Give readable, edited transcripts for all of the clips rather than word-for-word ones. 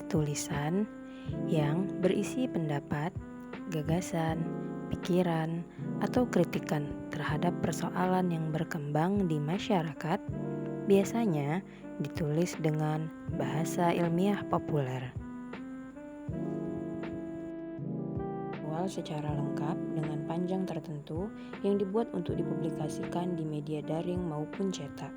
tulisan yang berisi pendapat, gagasan, pikiran, atau kritikan terhadap persoalan yang berkembang di masyarakat, biasanya ditulis dengan bahasa ilmiah populer. Secara lengkap dengan panjang tertentu yang dibuat untuk dipublikasikan di media daring maupun cetak.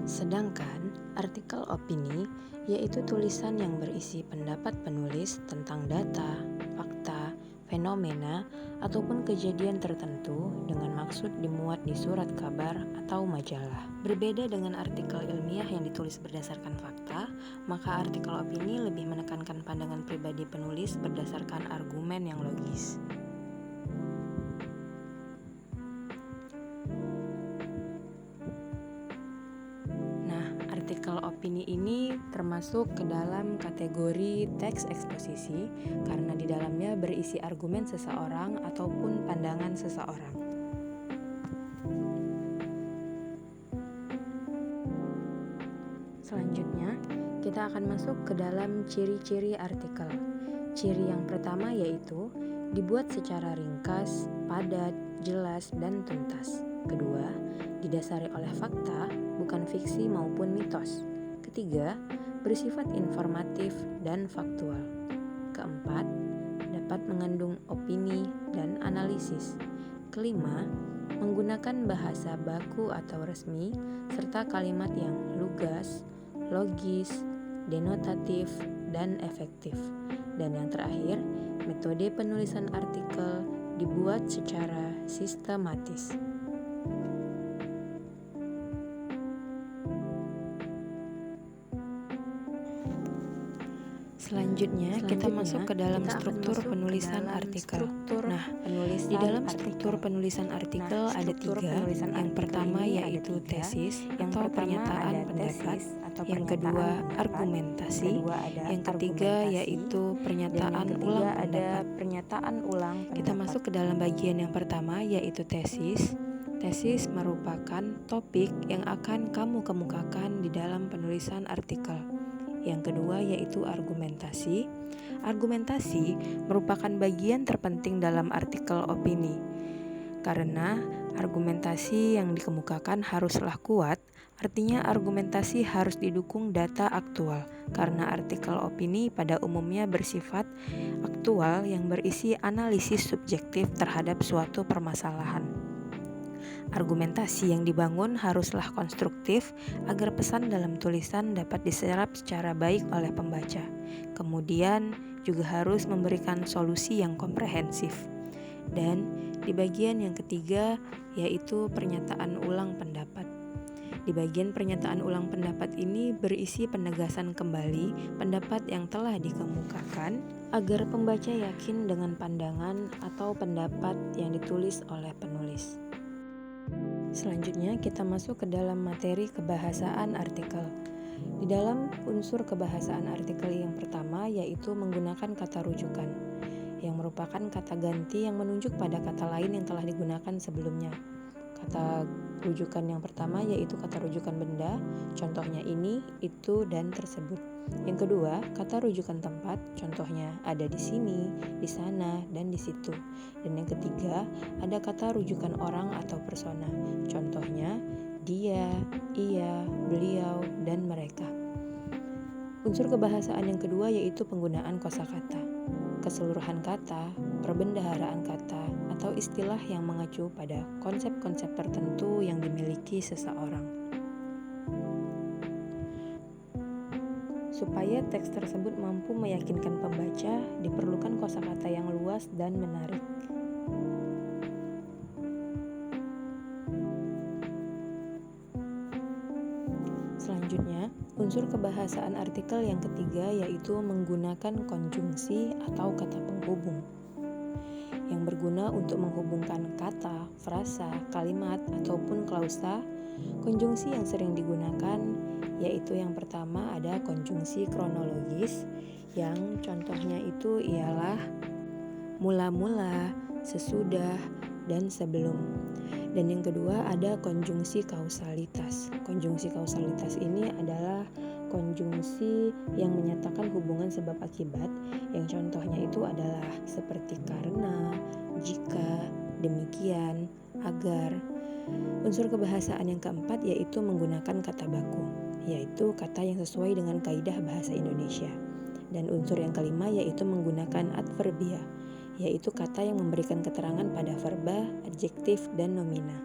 Sedangkan artikel opini yaitu tulisan yang berisi pendapat penulis tentang data, fakta, fenomena, ataupun kejadian tertentu dengan maksud dimuat di surat kabar atau majalah. Berbeda dengan artikel ilmiah yang ditulis berdasarkan fakta, maka artikel opini lebih menekankan pandangan pribadi penulis berdasarkan argumen yang logis. Artikel opini ini termasuk ke dalam kategori teks eksposisi karena di dalamnya berisi argumen seseorang ataupun pandangan seseorang. Selanjutnya, kita akan masuk ke dalam ciri-ciri artikel. Ciri yang pertama yaitu dibuat secara ringkas, padat, jelas, dan tuntas. Kedua, didasari oleh fakta, bukan fiksi maupun mitos. Ketiga, bersifat informatif dan faktual. Keempat, dapat mengandung opini dan analisis. Kelima, menggunakan bahasa baku atau resmi, serta kalimat yang lugas, logis, denotatif, dan efektif. Dan yang terakhir, metode penulisan artikel dibuat secara sistematis. Selanjutnya kita masuk ke dalam struktur penulisan artikel. Di dalam struktur penulisan artikel ada tiga. Yang pertama yaitu tesis atau pernyataan pendapat. Yang kedua argumentasi. Yang ketiga yaitu pernyataan ulang pendapat. Kita masuk ke dalam bagian yang pertama yaitu tesis. Tesis merupakan topik yang akan kamu kemukakan di dalam penulisan artikel. Yang kedua yaitu argumentasi. Argumentasi merupakan bagian terpenting dalam artikel opini. Karena argumentasi yang dikemukakan haruslah kuat, artinya argumentasi harus didukung data aktual. Karena artikel opini pada umumnya bersifat aktual yang berisi analisis subjektif terhadap suatu permasalahan. Argumentasi yang dibangun haruslah konstruktif agar pesan dalam tulisan dapat diserap secara baik oleh pembaca. Kemudian juga harus memberikan solusi yang komprehensif. Dan di bagian yang ketiga yaitu pernyataan ulang pendapat. Di bagian pernyataan ulang pendapat ini berisi penegasan kembali pendapat yang telah dikemukakan agar pembaca yakin dengan pandangan atau pendapat yang ditulis oleh penulis. Selanjutnya kita masuk ke dalam materi kebahasaan artikel. Di dalam unsur kebahasaan artikel yang pertama yaitu menggunakan kata rujukan, yang merupakan kata ganti yang menunjuk pada kata lain yang telah digunakan sebelumnya. Kata rujukan yang pertama yaitu kata rujukan benda, contohnya ini, itu, dan tersebut. Yang kedua, kata rujukan tempat, contohnya ada di sini, di sana, dan di situ. Dan yang ketiga, ada kata rujukan orang atau persona, contohnya dia, ia, beliau, dan mereka. Unsur kebahasaan yang kedua yaitu penggunaan kosakata. Keseluruhan kata, perbendaharaan kata, atau istilah yang mengacu pada konsep-konsep tertentu yang dimiliki seseorang. Supaya teks tersebut mampu meyakinkan pembaca, diperlukan kosakata yang luas dan menarik. Selanjutnya, unsur kebahasaan artikel yang ketiga yaitu menggunakan konjungsi atau kata penghubung yang berguna untuk menghubungkan kata, frasa, kalimat, ataupun klausa. Konjungsi yang sering digunakan yaitu yang pertama ada konjungsi kronologis yang contohnya itu ialah mula-mula, sesudah, dan sebelum. Dan yang kedua ada konjungsi kausalitas. Konjungsi kausalitas ini adalah konjungsi yang menyatakan hubungan sebab akibat, yang contohnya itu adalah seperti karena, jika, demikian, agar. Unsur kebahasaan yang keempat yaitu menggunakan kata baku, yaitu kata yang sesuai dengan kaidah bahasa Indonesia. Dan unsur yang kelima yaitu menggunakan adverbia, yaitu kata yang memberikan keterangan pada verba, adjektif, dan nomina.